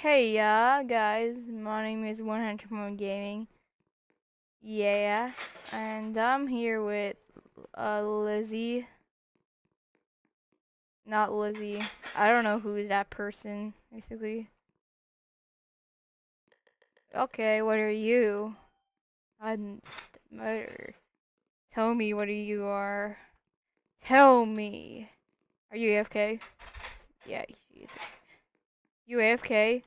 Hey, guys, my name is 100 More Gaming. Yeah, and I'm here with Lizzie. Not Lizzie. I don't know who is that person, basically. Okay, what are you? I'm murder. Tell me what you are. Tell me. Are you AFK? Yeah, she's. You AFK?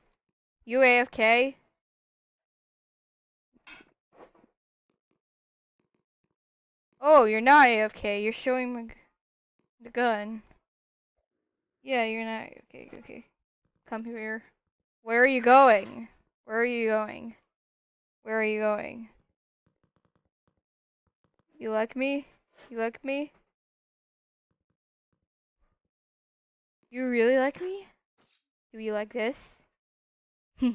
You AFK? Oh, you're not AFK. You're showing me the gun. Yeah, you're not. Okay, okay. Come here. Where are you going? Where are you going? Where are you going? You like me? You like me? You really like me? Do you like this? Yeah.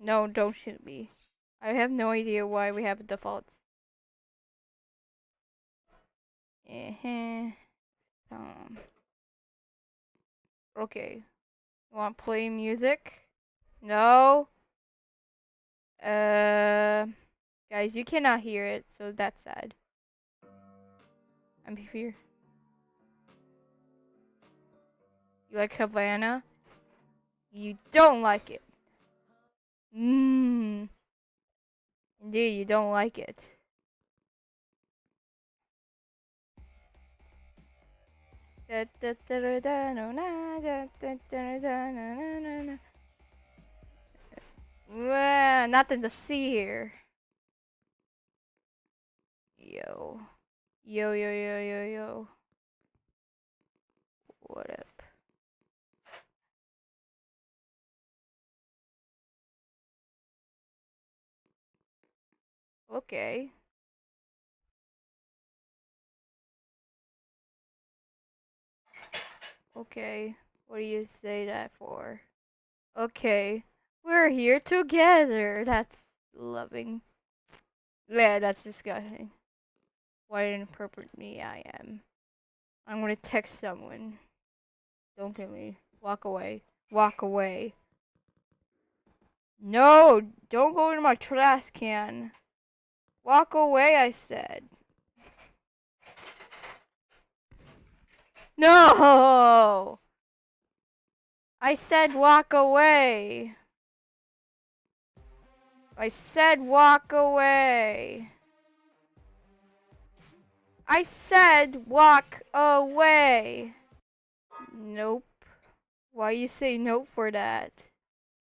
No, don't shoot me. I have no idea why we have defaults. Um. Okay. You want to play music? No. Guys, you cannot hear it, so that's sad. I'm here. You like Havana? You don't like it. Indeed, you don't like it. Nothing to see here. Yo. Yo, yo, yo, yo, yo. What up? Okay. Okay. What do you say that for? Okay. We're here together. That's loving. Yeah, that's disgusting. What an inappropriate me I am. I'm gonna text someone. Don't get me. Walk away. Walk away. No! Don't go into my trash can. Walk away, I said. No! I said walk away. I said walk away. I said walk away. Nope. Why you say nope for that?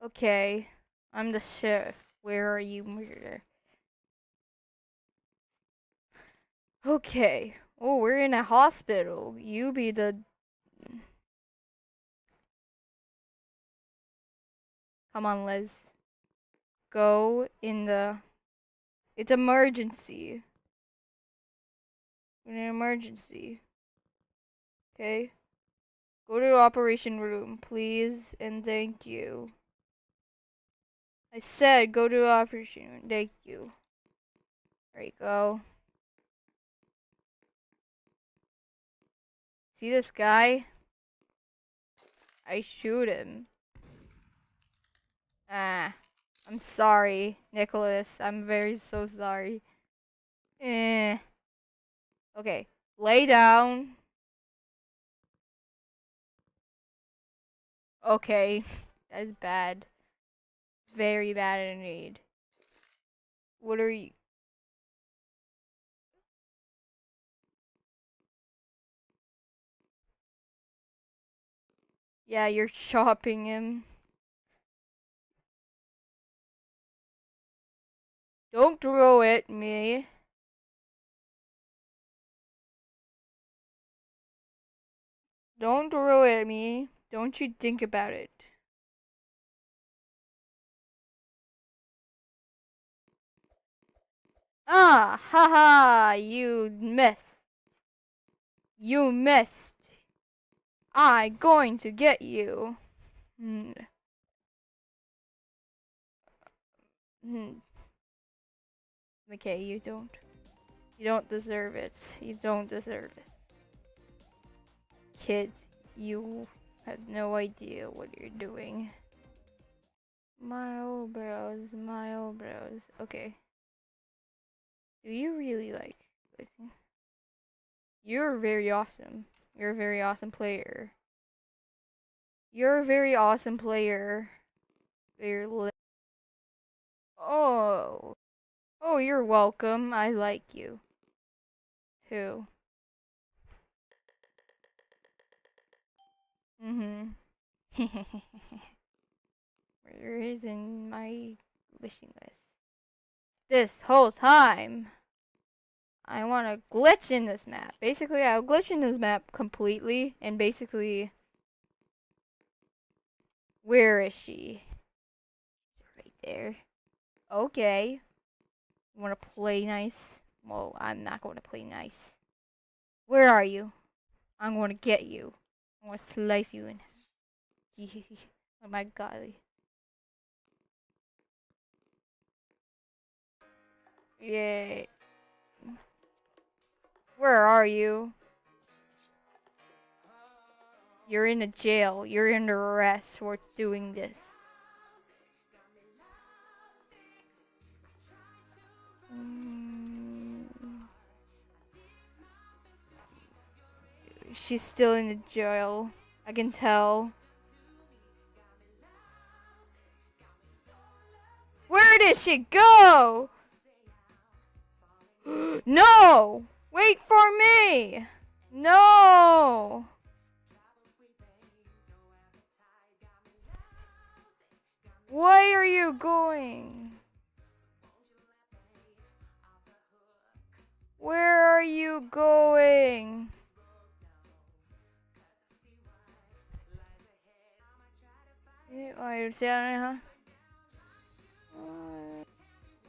Okay. I'm the sheriff. Where are you, murder? Okay. Oh, we're in a hospital. You be the... Come on, Liz. Go in the... It's emergency. In an emergency. Okay? Go to the operation room, please, and thank you. I said go to the operation room, thank you. There you go. See this guy? I shoot him. Ah. I'm sorry, Nicholas. I'm very so sorry. Eh. Okay. Lay down. Okay. That is bad. Very bad indeed. What are you? Yeah, you're chopping him. Don't throw it at me. Don't throw it at me. Don't you think about it. Ah, haha, you missed. You missed. I going to get you. Hmm. Hmm. Okay, you don't. You don't deserve it. You don't deserve it. Kid, you I have no idea what you're doing. My old bros, my old bros. Okay. Do you really like glitching? You're very awesome. You're a very awesome player. You're a very awesome player. Oh. Oh, you're welcome. I like you. Who? Mm-hmm. Where is in my wishing list? This whole time, I want to glitch in this map. Basically, I'll glitch in this map completely, and basically, where is she? Right there. Okay. You want to play nice? Well, I'm not going to play nice. Where are you? I'm going to get you. I'm going to slice you in. Oh my god. Yay. Where are you? You're in a jail. You're under arrest for doing this. She's still in the jail. I can tell. Where did she go? No! Wait for me! No! Where are you going? Where are you going?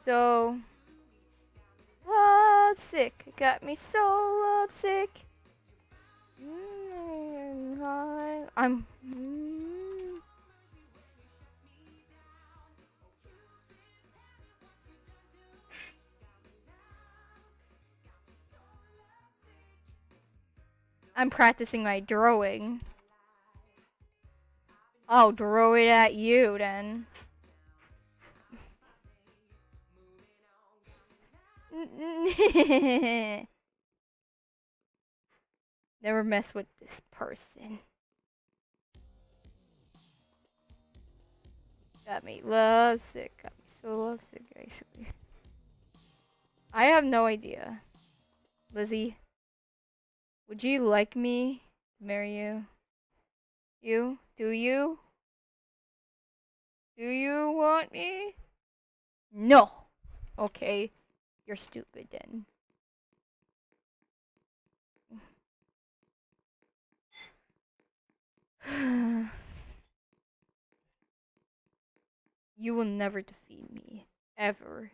So, lovesick. Got me so lovesick. I'm. I'm practicing my drawing. I'll draw it at you then. Never mess with this person. Got me lovesick. Got me so lovesick, basically. I have no idea. Lizzie, would you like me to marry you? You? Do you? Do you want me? No. Okay. You're stupid then. You will never defeat me. Ever.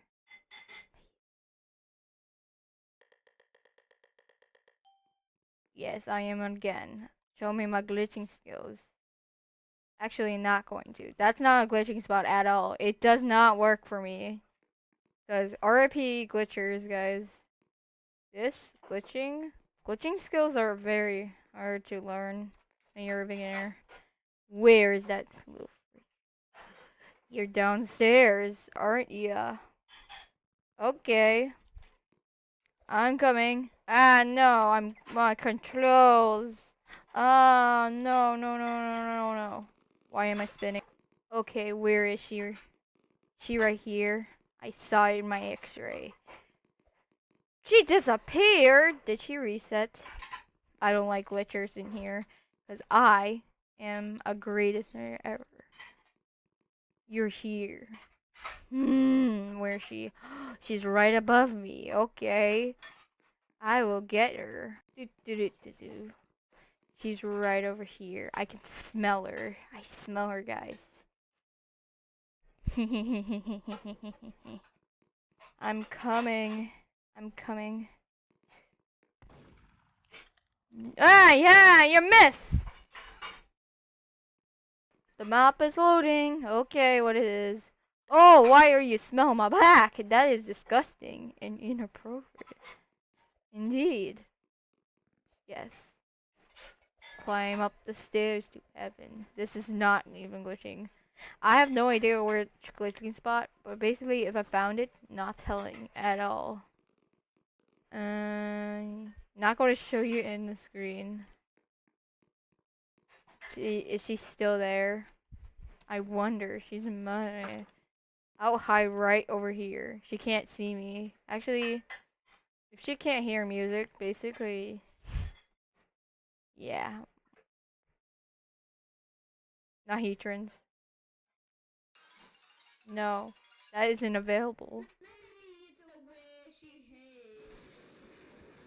Yes, I am again. Show me my glitching skills. Actually, not going to. That's not a glitching spot at all. It does not work for me. Because RIP glitchers, guys. This glitching skills are very hard to learn when you're a beginner. Where is that little freak? You're downstairs, aren't ya? Okay. I'm coming. Ah, no, my controls. Ah, no, no, no, no, no, no. Why am I spinning? Okay, where is she? She right here. I saw it in my x-ray. She disappeared! Did she reset? I don't like glitchers in here. Because I am a greatest ever. You're here. Where is she? She's right above me. Okay. I will get her. She's right over here. I can smell her. I smell her, guys. I'm coming. I'm coming. Ah, yeah, you miss! The map is loading. Okay, what it is. Oh, why are you smelling my back? That is disgusting and inappropriate. Indeed. Yes. climb up the stairs to heaven. This is not even glitching. I have no idea where it's glitching spot, but basically if I found it, not telling at all. Not going to show you in the screen. Is she still there? I wonder. She's money. I'll hide right over here. She can't see me. Actually, if she can't hear music, basically, yeah. Nahitrans. No, that isn't available.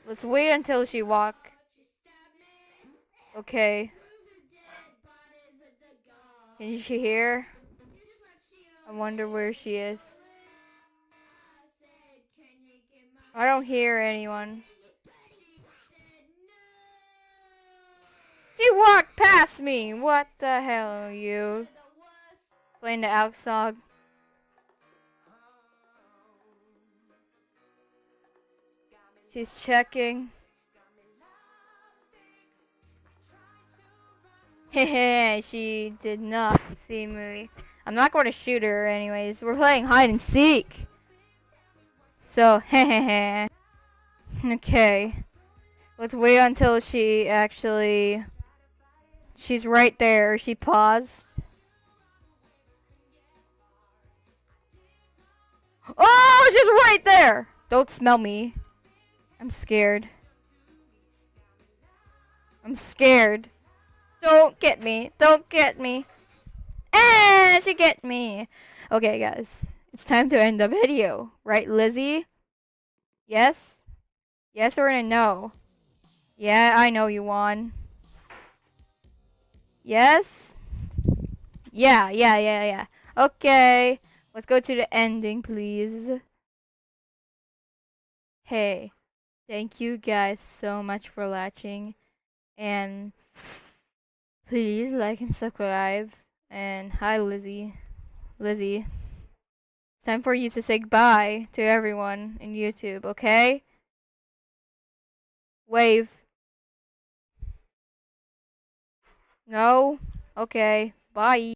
Let's wait until she walk. Okay. Can she hear? I wonder where she is. I don't hear anyone. She walked past me! What the hell are you? Playing the Alex song. She's checking. Hehe, she did not see me. I'm not going to shoot her anyways. We're playing hide and seek. So, hehehe. Okay. Let's wait until she actually... She's right there. She paused. Oh, she's right there! Don't smell me. I'm scared. I'm scared. Don't get me. Don't get me. And she get me. Okay, guys. It's time to end the video. Right, Lizzie? Yes? Yes or a no? Yeah, I know you won. Yes? Yeah. Okay. Let's go to the ending, please. Hey. Thank you guys so much for watching. And please like and subscribe. And hi, Lizzie. Lizzie. It's time for you to say goodbye to everyone in YouTube, okay? Wave. No? Okay. Bye.